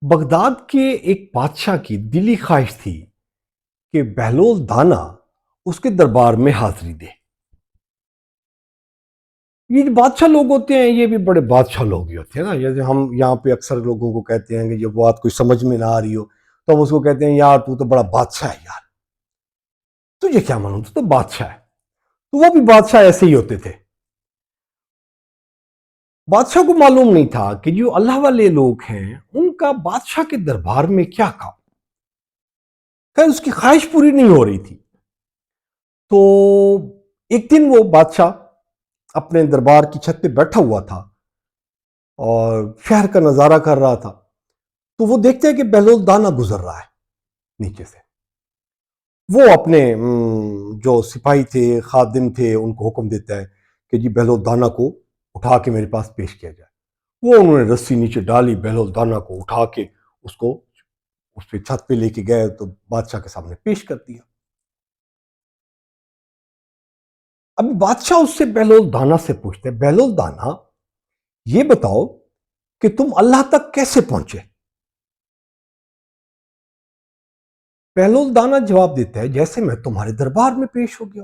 Baghdad के एक बादशाह की दिली ख्वाहिश थी कि बहलोल दाना उसके दरबार में हाजिरी दे। ये जो बादशाह लोग होते हैं ये भी बड़े बादशाह लोग ही होते हैं ना। जैसे हम यहाँ पे अक्सर लोगों को कहते हैं कि जब बात कोई समझ में ना आ रही हो तो हम उसको कहते हैं यार तू तो बड़ा बादशाह है यार, तुझे क्या मालूम, तू तो बादशाह है। तो वो भी बादशाह ऐसे ही होते थे। बादशाह को मालूम नहीं था कि जो अल्लाह वाले लोग हैं उनका बादशाह के दरबार में क्या काम। खैर उसकी ख्वाहिश पूरी नहीं हो रही थी। तो एक दिन वो बादशाह अपने दरबार की छत पे बैठा हुआ था और शहर का नजारा कर रहा था। तो वो देखते हैं कि बहलोल दाना गुजर रहा है नीचे से। वो अपने जो सिपाही थे, खादिम थे, उनको हुक्म देता है कि जी बहलोल दाना को उठा के मेरे पास पेश किया जाए। वो उन्होंने रस्सी नीचे डाली, बहलोल दाना को उठा के उसको उस पे छत पे लेके गए तो बादशाह के सामने पेश कर दिया। अब बादशाह उससे बहलोल दाना से पूछते हैं, बहलोल दाना ये बताओ कि तुम अल्लाह तक कैसे पहुंचे। बहलोल दाना जवाब देता है, जैसे मैं तुम्हारे दरबार में पेश हो गया।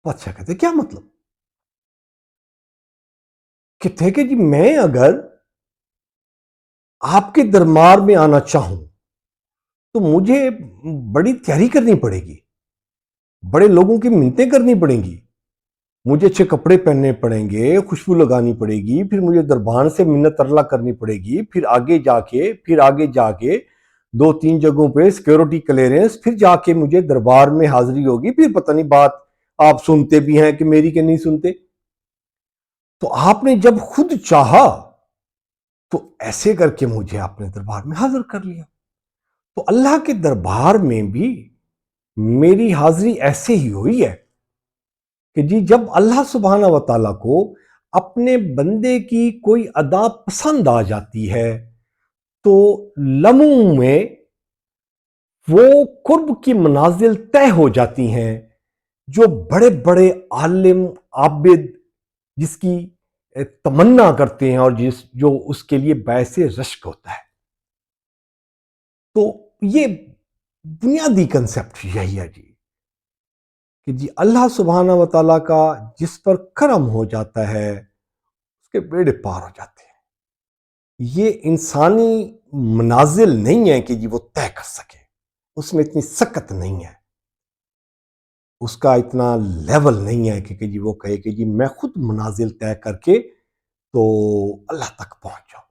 बादशाह कहते क्या मतलब। कहते कि जी मैं अगर आपके दरबार में आना चाहूं तो मुझे बड़ी तैयारी करनी पड़ेगी, बड़े लोगों की मिन्नतें करनी पड़ेंगी, मुझे अच्छे कपड़े पहनने पड़ेंगे, खुशबू लगानी पड़ेगी, फिर मुझे दरबार से मिन्नत तरला करनी पड़ेगी, फिर आगे जाके दो तीन जगहों पे सिक्योरिटी क्लियरेंस, फिर जाके मुझे दरबार में हाजिरी होगी, फिर पता नहीं बात आप सुनते भी हैं कि मेरी के नहीं सुनते। तो आपने जब खुद चाहा तो ऐसे करके मुझे आपने दरबार में हाजिर कर लिया। तो अल्लाह के दरबार में भी मेरी हाजिरी ऐसे ही हुई है कि जी जब अल्लाह सुब्हाना व तआला को अपने बंदे की कोई अदा पसंद आ जाती है तो लम्हों में वो कुर्ब की मनाजिल तय हो जाती हैं। जो बड़े बड़े आलिम आबिद जिसकी तमन्ना करते हैं और जो उसके लिए बैसे रश्क होता है। तो ये बुनियादी कंसेप्ट यही है जी कि जी अल्लाह सुब्हाना व तआला का जिस पर करम हो जाता है उसके बेड़े पार हो जाते हैं। ये इंसानी मनाजिल नहीं है कि जी वो तय कर सके, उसमें इतनी सकत नहीं है, उसका इतना लेवल नहीं है कि जी वो कहे कि जी मैं खुद मनाजिल तय करके तो अल्लाह तक पहुंच जाऊं।